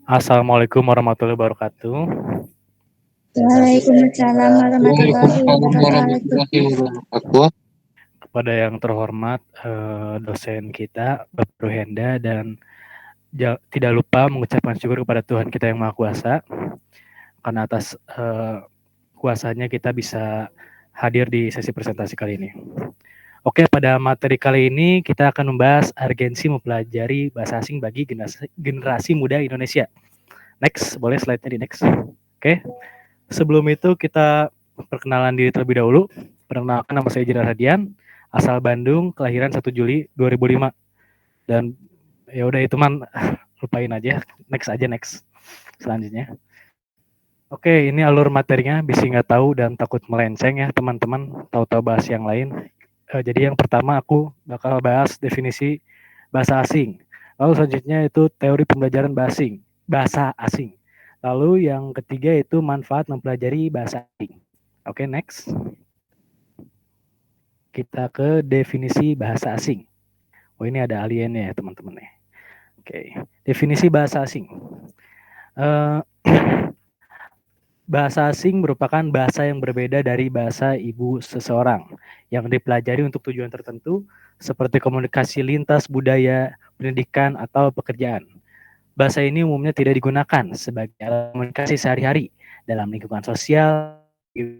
Assalamualaikum warahmatullahi wabarakatuh. Waalaikumsalam warahmatullahi Waalaikumsalam wabarakatuh. warahmatullahi wabarakatuh. Kepada yang terhormat dosen kita, Bapak Ruhenda, dan tidak lupa mengucapkan syukur kepada Tuhan kita yang Maha Kuasa, karena atas kuasanya kita bisa hadir di sesi presentasi kali ini. Oke, pada materi kali ini kita akan membahas urgensi mempelajari bahasa asing bagi generasi muda Indonesia. Next, boleh slide-nya di next. Oke, sebelum itu kita perkenalan diri terlebih dahulu. Perkenalkan, nama saya Jiran Radian, asal Bandung, kelahiran 1 Juli 2005. Dan ya udah itu lupain aja. Next. Selanjutnya. Oke, ini alur materinya, bisa nggak tahu dan takut melenceng ya teman-teman, tahu-tahu bahas yang lain. Jadi yang pertama aku bakal bahas definisi bahasa asing. Lalu selanjutnya itu teori pembelajaran bahasa asing. Lalu yang ketiga itu manfaat mempelajari bahasa asing. Oke, next. Kita ke definisi bahasa asing. Oh, ini ada aliennya ya teman-teman ya. Oke, definisi bahasa asing. Bahasa asing merupakan bahasa yang berbeda dari bahasa ibu seseorang yang dipelajari untuk tujuan tertentu seperti komunikasi lintas budaya, pendidikan, atau pekerjaan. Bahasa ini umumnya tidak digunakan sebagai alat komunikasi sehari-hari dalam lingkungan sosial,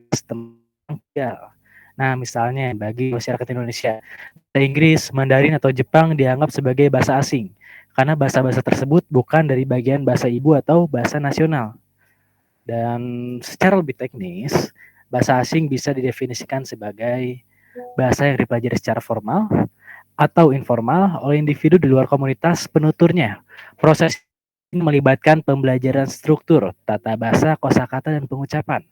sistem sosial. Nah, misalnya bagi masyarakat Indonesia, bahasa Inggris, Mandarin, atau Jepang dianggap sebagai bahasa asing karena bahasa-bahasa tersebut bukan dari bagian bahasa ibu atau bahasa nasional. Dan secara lebih teknis, bahasa asing bisa didefinisikan sebagai bahasa yang dipelajari secara formal atau informal oleh individu di luar komunitas penuturnya. Proses ini melibatkan pembelajaran struktur, tata bahasa, kosakata, dan pengucapan.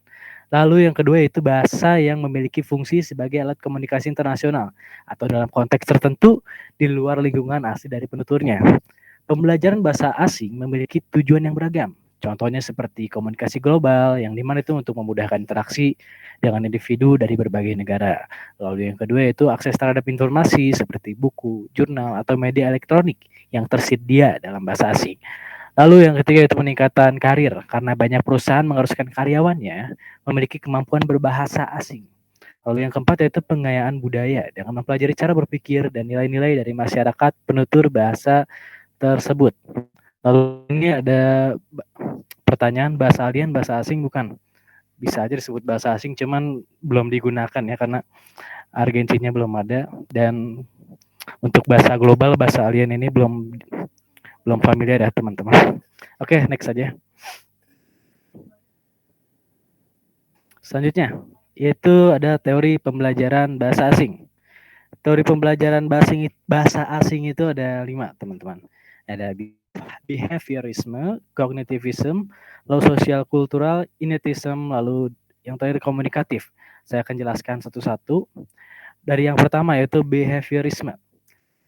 Lalu yang kedua itu bahasa yang memiliki fungsi sebagai alat komunikasi internasional atau dalam konteks tertentu di luar lingkungan asli dari penuturnya. Pembelajaran bahasa asing memiliki tujuan yang beragam. Contohnya seperti komunikasi global, yang dimana itu untuk memudahkan interaksi dengan individu dari berbagai negara. Lalu yang kedua itu akses terhadap informasi seperti buku, jurnal, atau media elektronik yang tersedia dalam bahasa asing. Lalu yang ketiga itu peningkatan karir, karena banyak perusahaan mengharuskan karyawannya memiliki kemampuan berbahasa asing. Lalu yang keempat yaitu pengayaan budaya, dengan mempelajari cara berpikir dan nilai-nilai dari masyarakat penutur bahasa tersebut. Lalu ini ada pertanyaan, bahasa alien bahasa asing bukan? Bisa aja disebut bahasa asing, cuman belum digunakan ya karena urgensinya belum ada, dan untuk bahasa global, bahasa alien ini belum familiar ya teman-teman. Oke, next saja. Selanjutnya yaitu ada teori pembelajaran bahasa asing. Teori pembelajaran bahasa asing itu ada 5 teman-teman. Ada behaviorisme, cognitivism, lalu sosial kultural, inetism, lalu yang terakhir komunikatif. Saya akan jelaskan satu-satu. Dari yang pertama yaitu behaviorisme.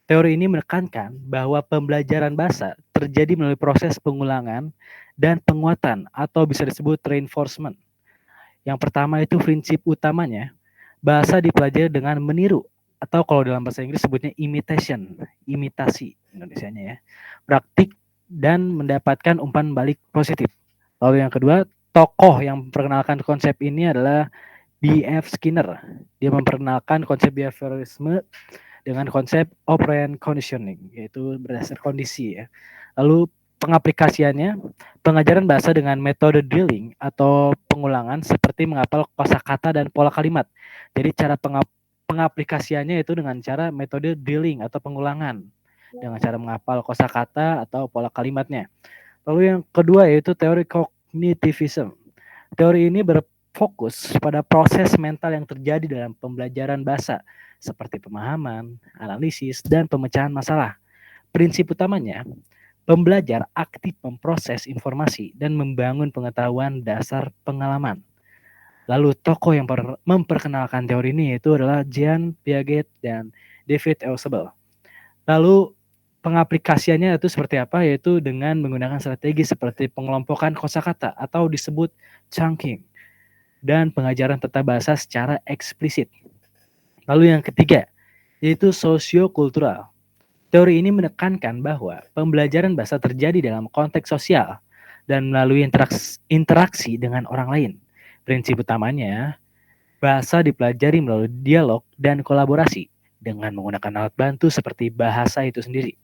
Teori ini menekankan bahwa pembelajaran bahasa terjadi melalui proses pengulangan dan penguatan atau bisa disebut reinforcement. Yang pertama itu prinsip utamanya, bahasa dipelajari dengan meniru atau kalau dalam bahasa Inggris sebutnya imitation, imitasi Indonesianya ya. Praktik dan mendapatkan umpan balik positif. Lalu yang kedua, tokoh yang memperkenalkan konsep ini adalah B.F. Skinner. Dia memperkenalkan konsep behaviorisme dengan konsep operant conditioning, yaitu berdasar kondisi ya. Lalu pengaplikasiannya, pengajaran bahasa dengan metode drilling atau pengulangan seperti menghafal kosakata dan pola kalimat. Jadi cara pengaplikasiannya itu dengan cara metode drilling atau pengulangan dengan cara menghafal kosakata atau pola kalimatnya. Lalu yang kedua yaitu teori cognitivism. Teori ini berfokus pada proses mental yang terjadi dalam pembelajaran bahasa seperti pemahaman, analisis, dan pemecahan masalah. Prinsip utamanya, pembelajar aktif memproses informasi dan membangun pengetahuan dasar pengalaman. Lalu tokoh yang memperkenalkan teori ini yaitu adalah Jean Piaget dan David Ausubel. Lalu pengaplikasiannya itu seperti apa? Yaitu dengan menggunakan strategi seperti pengelompokan kosakata atau disebut chunking dan pengajaran tata bahasa secara eksplisit. Lalu yang ketiga yaitu sosiokultural. Teori ini menekankan bahwa pembelajaran bahasa terjadi dalam konteks sosial dan melalui interaksi dengan orang lain. Prinsip utamanya, bahasa dipelajari melalui dialog dan kolaborasi dengan menggunakan alat bantu seperti bahasa itu sendiri.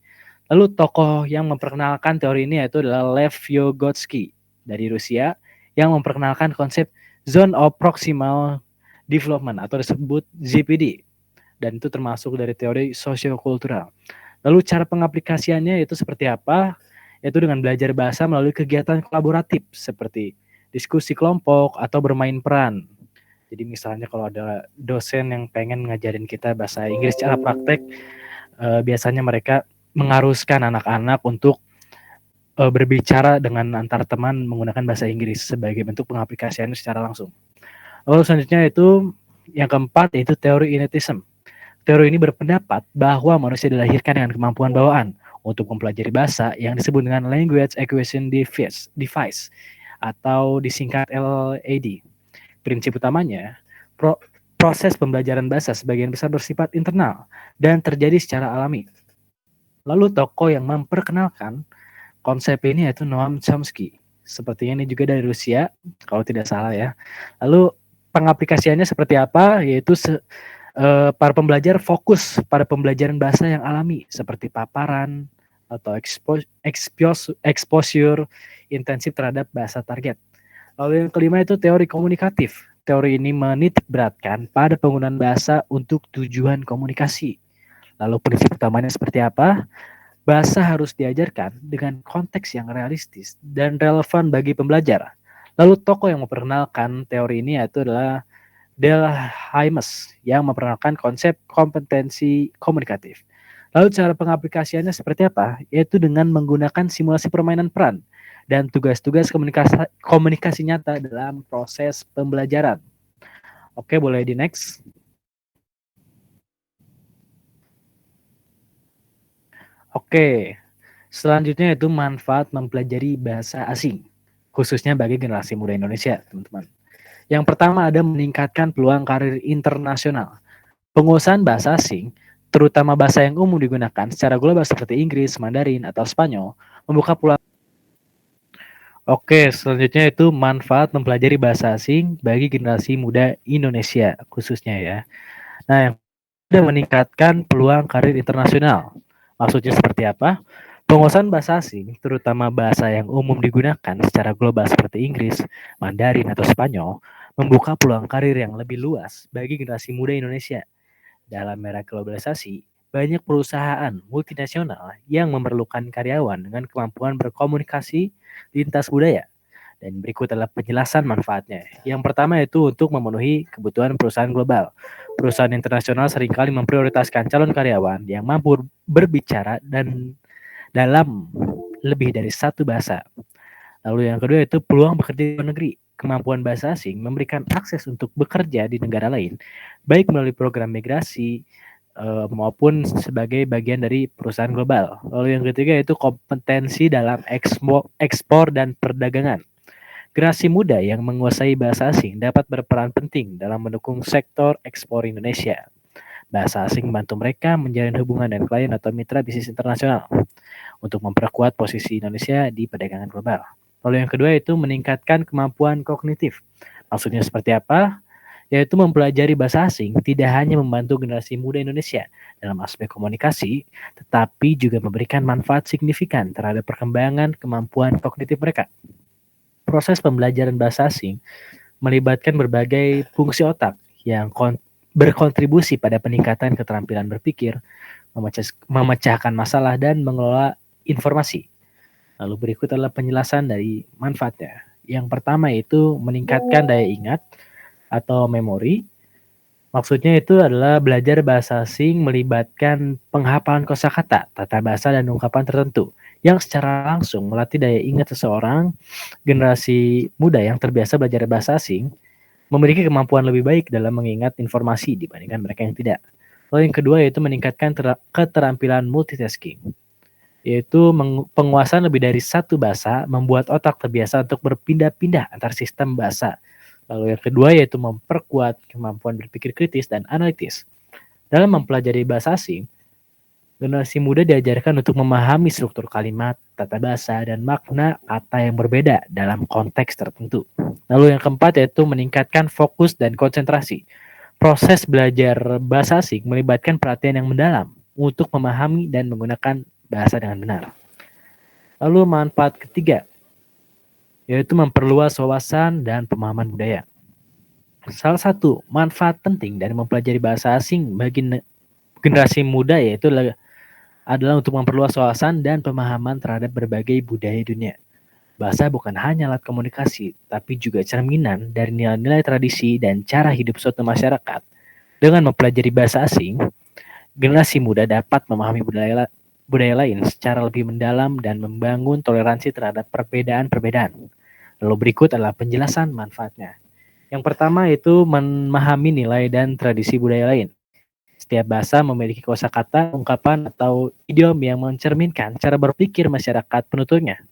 Lalu tokoh yang memperkenalkan teori ini yaitu adalah Lev Vygotsky dari Rusia yang memperkenalkan konsep Zone of Proximal Development atau disebut ZPD, dan itu termasuk dari teori sosiokultural. Lalu cara pengaplikasiannya itu seperti apa? Yaitu dengan belajar bahasa melalui kegiatan kolaboratif seperti diskusi kelompok atau bermain peran. Jadi misalnya kalau ada dosen yang pengen ngajarin kita bahasa Inggris secara praktek, biasanya mereka mengharuskan anak-anak untuk berbicara dengan antar teman menggunakan bahasa Inggris sebagai bentuk pengaplikasiannya secara langsung. Lalu selanjutnya itu yang keempat yaitu teori innatesm. Teori ini berpendapat bahwa manusia dilahirkan dengan kemampuan bawaan untuk mempelajari bahasa yang disebut dengan Language Acquisition Device atau disingkat LAD. Prinsip utamanya, proses pembelajaran bahasa sebagian besar bersifat internal dan terjadi secara alami. Lalu tokoh yang memperkenalkan konsep ini yaitu Noam Chomsky. Sepertinya ini juga dari Rusia, kalau tidak salah ya. Lalu pengaplikasiannya seperti apa? Yaitu para pembelajar fokus pada pembelajaran bahasa yang alami, seperti paparan atau exposure intensif terhadap bahasa target. Lalu yang kelima itu teori komunikatif. Teori ini menitik beratkan pada penggunaan bahasa untuk tujuan komunikasi. Lalu prinsip utamanya seperti apa? Bahasa harus diajarkan dengan konteks yang realistis dan relevan bagi pembelajar. Lalu tokoh yang memperkenalkan teori ini yaitu adalah Delhaimes yang memperkenalkan konsep kompetensi komunikatif. Lalu cara pengaplikasiannya seperti apa? Yaitu dengan menggunakan simulasi permainan peran dan tugas-tugas komunikasi nyata dalam proses pembelajaran. Oke, boleh di next. Oke, selanjutnya itu manfaat mempelajari bahasa asing, khususnya bagi generasi muda Indonesia, teman-teman. Yang pertama ada meningkatkan peluang karir internasional. Penguasaan bahasa asing, terutama bahasa yang umum digunakan secara global seperti Inggris, Mandarin, atau Spanyol, membuka peluang. Oke, selanjutnya itu manfaat mempelajari bahasa asing bagi generasi muda Indonesia, khususnya ya. Nah, yang kedua meningkatkan peluang karir internasional. Maksudnya seperti apa? Penguasaan bahasa asing, terutama bahasa yang umum digunakan secara global seperti Inggris, Mandarin, atau Spanyol, membuka peluang karir yang lebih luas bagi generasi muda Indonesia. Dalam era globalisasi, banyak perusahaan multinasional yang memerlukan karyawan dengan kemampuan berkomunikasi lintas budaya. Dan berikut adalah penjelasan manfaatnya. Yang pertama itu untuk memenuhi kebutuhan perusahaan global. Perusahaan internasional seringkali memprioritaskan calon karyawan yang mampu berbicara dan dalam lebih dari satu bahasa. Lalu yang kedua itu peluang bekerja di luar negeri. Kemampuan bahasa asing memberikan akses untuk bekerja di negara lain, baik melalui program migrasi maupun sebagai bagian dari perusahaan global. Lalu yang ketiga itu kompetensi dalam ekspor dan perdagangan. Generasi muda yang menguasai bahasa asing dapat berperan penting dalam mendukung sektor ekspor Indonesia. Bahasa asing membantu mereka menjalin hubungan dengan klien atau mitra bisnis internasional untuk memperkuat posisi Indonesia di perdagangan global. Lalu yang kedua itu meningkatkan kemampuan kognitif. Maksudnya seperti apa? Yaitu mempelajari bahasa asing tidak hanya membantu generasi muda Indonesia dalam aspek komunikasi, tetapi juga memberikan manfaat signifikan terhadap perkembangan kemampuan kognitif mereka. Proses pembelajaran bahasa asing melibatkan berbagai fungsi otak yang berkontribusi pada peningkatan keterampilan berpikir, memecahkan masalah, dan mengelola informasi. Lalu berikut adalah penjelasan dari manfaatnya. Yang pertama itu meningkatkan daya ingat atau memori. Maksudnya itu adalah belajar bahasa asing melibatkan penghafalan kosakata, tata bahasa, dan ungkapan tertentu yang secara langsung melatih daya ingat seseorang. Generasi muda yang terbiasa belajar bahasa asing memiliki kemampuan lebih baik dalam mengingat informasi dibandingkan mereka yang tidak. Lalu yang kedua yaitu meningkatkan keterampilan multitasking, yaitu penguasaan lebih dari satu bahasa membuat otak terbiasa untuk berpindah-pindah antar sistem bahasa. Lalu yang kedua yaitu memperkuat kemampuan berpikir kritis dan analitis. Dalam mempelajari bahasa asing, Generasi muda diajarkan untuk memahami struktur kalimat, tata bahasa, dan makna kata yang berbeda dalam konteks tertentu. Lalu yang keempat yaitu meningkatkan fokus dan konsentrasi. Proses belajar bahasa asing melibatkan perhatian yang mendalam untuk memahami dan menggunakan bahasa dengan benar. Lalu manfaat ketiga yaitu memperluas wawasan dan pemahaman budaya. Salah satu manfaat penting dari mempelajari bahasa asing bagi generasi muda yaitu adalah untuk memperluas wawasan dan pemahaman terhadap berbagai budaya dunia. Bahasa bukan hanya alat komunikasi, tapi juga cerminan dari nilai-nilai tradisi dan cara hidup suatu masyarakat. Dengan mempelajari bahasa asing, generasi muda dapat memahami budaya lain secara lebih mendalam dan membangun toleransi terhadap perbedaan-perbedaan. Lalu berikut adalah penjelasan manfaatnya. Yang pertama itu memahami nilai dan tradisi budaya lain. Setiap bahasa memiliki kosakata, ungkapan, atau idiom yang mencerminkan cara berpikir masyarakat penuturnya.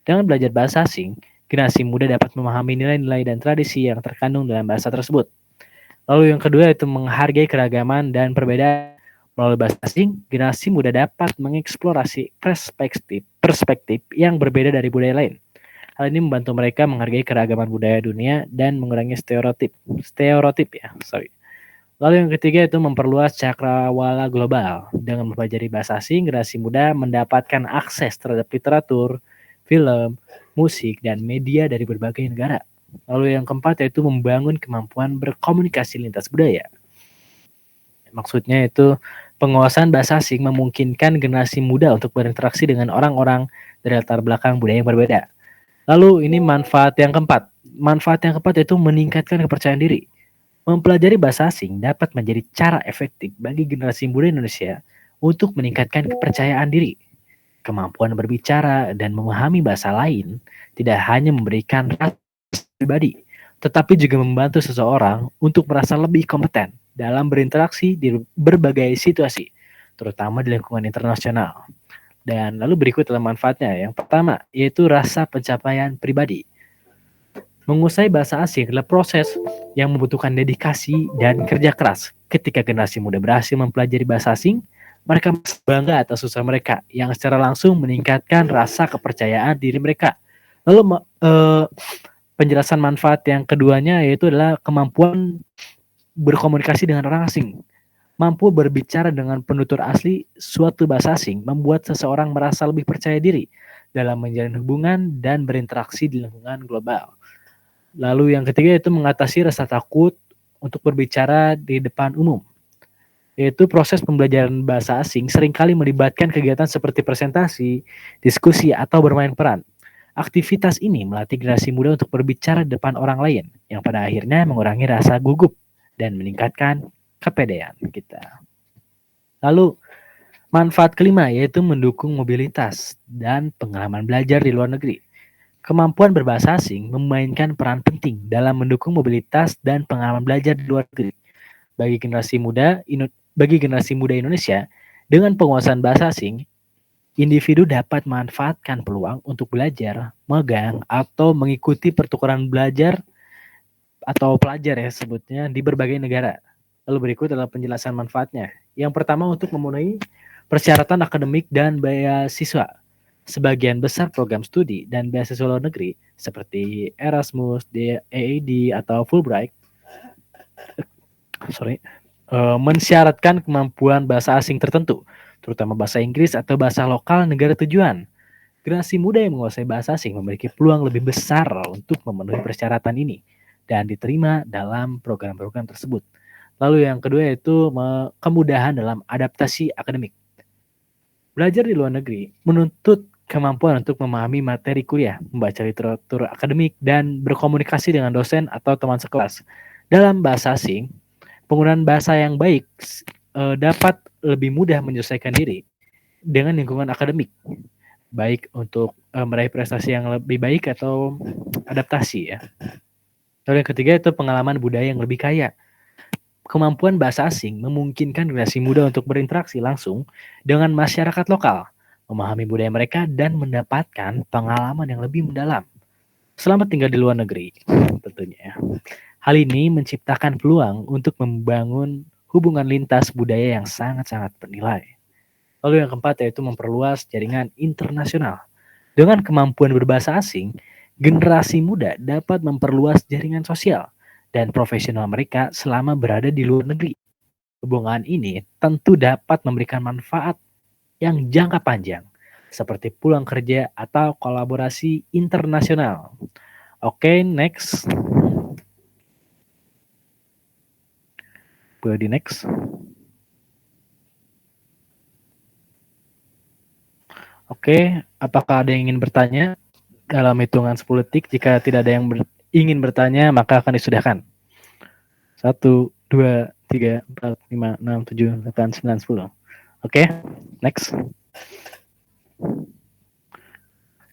Dengan belajar bahasa asing, generasi muda dapat memahami nilai-nilai dan tradisi yang terkandung dalam bahasa tersebut. Lalu yang kedua itu menghargai keragaman dan perbedaan. Melalui bahasa asing, generasi muda dapat mengeksplorasi perspektif yang berbeda dari budaya lain. Hal ini membantu mereka menghargai keragaman budaya dunia dan mengurangi stereotip ya, sorry. Lalu yang ketiga itu memperluas cakrawala global. Dengan mempelajari bahasa asing, generasi muda mendapatkan akses terhadap literatur, film, musik, dan media dari berbagai negara. Lalu yang keempat yaitu membangun kemampuan berkomunikasi lintas budaya. Maksudnya itu penguasaan bahasa asing memungkinkan generasi muda untuk berinteraksi dengan orang-orang dari latar belakang budaya yang berbeda. Lalu ini manfaat yang keempat. Manfaat yang keempat yaitu meningkatkan kepercayaan diri. Mempelajari bahasa asing dapat menjadi cara efektif bagi generasi muda Indonesia untuk meningkatkan kepercayaan diri. Kemampuan berbicara dan memahami bahasa lain tidak hanya memberikan rasa pribadi, tetapi juga membantu seseorang untuk merasa lebih kompeten dalam berinteraksi di berbagai situasi, terutama di lingkungan internasional. Dan lalu berikut adalah manfaatnya. Yang pertama, yaitu rasa pencapaian pribadi. Menguasai bahasa asing adalah proses yang membutuhkan dedikasi dan kerja keras. Ketika generasi muda berhasil mempelajari bahasa asing, mereka bangga atas usaha mereka yang secara langsung meningkatkan rasa kepercayaan diri mereka. Lalu penjelasan manfaat yang keduanya yaitu adalah kemampuan berkomunikasi dengan orang asing. Mampu berbicara dengan penutur asli suatu bahasa asing membuat seseorang merasa lebih percaya diri dalam menjalin hubungan dan berinteraksi di lingkungan global. Lalu yang ketiga itu mengatasi rasa takut untuk berbicara di depan umum. Yaitu proses pembelajaran bahasa asing seringkali melibatkan kegiatan seperti presentasi, diskusi, atau bermain peran. Aktivitas ini melatih generasi muda untuk berbicara di depan orang lain, yang pada akhirnya mengurangi rasa gugup dan meningkatkan kepedean kita. Lalu manfaat kelima yaitu mendukung mobilitas dan pengalaman belajar di luar negeri. Kemampuan berbahasa asing memainkan peran penting dalam mendukung mobilitas dan pengalaman belajar di luar negeri. Bagi generasi muda Indonesia, dengan penguasaan bahasa asing, individu dapat memanfaatkan peluang untuk belajar, magang, atau mengikuti pertukaran belajar atau pelajar ya sebutnya di berbagai negara. Lalu berikut adalah penjelasan manfaatnya. Yang pertama untuk memenuhi persyaratan akademik dan beasiswa. Sebagian besar program studi dan beasiswa luar negeri seperti Erasmus, EAD, atau Fulbright mensyaratkan kemampuan bahasa asing tertentu, terutama bahasa Inggris atau bahasa lokal negara tujuan. Generasi muda yang menguasai bahasa asing memiliki peluang lebih besar untuk memenuhi persyaratan ini dan diterima dalam program-program tersebut. Lalu yang kedua yaitu kemudahan dalam adaptasi akademik. Belajar di luar negeri menuntut kemampuan untuk memahami materi kuliah, membaca literatur akademik, dan berkomunikasi dengan dosen atau teman sekelas. Dalam bahasa asing, penggunaan bahasa yang baik dapat lebih mudah menyelesaikan diri dengan lingkungan akademik, baik untuk meraih prestasi yang lebih baik atau adaptasi ya. Lalu yang ketiga itu pengalaman budaya yang lebih kaya. Kemampuan bahasa asing memungkinkan generasi muda untuk berinteraksi langsung dengan masyarakat lokal, memahami budaya mereka, dan mendapatkan pengalaman yang lebih mendalam. Selama tinggal di luar negeri, tentunya. Hal ini menciptakan peluang untuk membangun hubungan lintas budaya yang sangat-sangat bernilai. Lalu yang keempat yaitu memperluas jaringan internasional. Dengan kemampuan berbahasa asing, generasi muda dapat memperluas jaringan sosial dan profesional mereka selama berada di luar negeri. Hubungan ini tentu dapat memberikan manfaat yang jangka panjang, seperti pulang kerja atau kolaborasi internasional. Oke, next. Boleh di next. Oke, apakah ada yang ingin bertanya dalam hitungan 10 detik? Jika tidak ada yang ingin bertanya, maka akan disudahkan. 1, 2, 3, 4, 5, 6, 7, 8, 9, 10. Oke, next.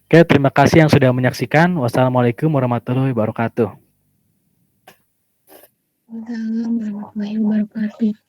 Oke, terima kasih yang sudah menyaksikan. Wassalamualaikum warahmatullahi wabarakatuh. Waalaikumsalam warahmatullahi wabarakatuh.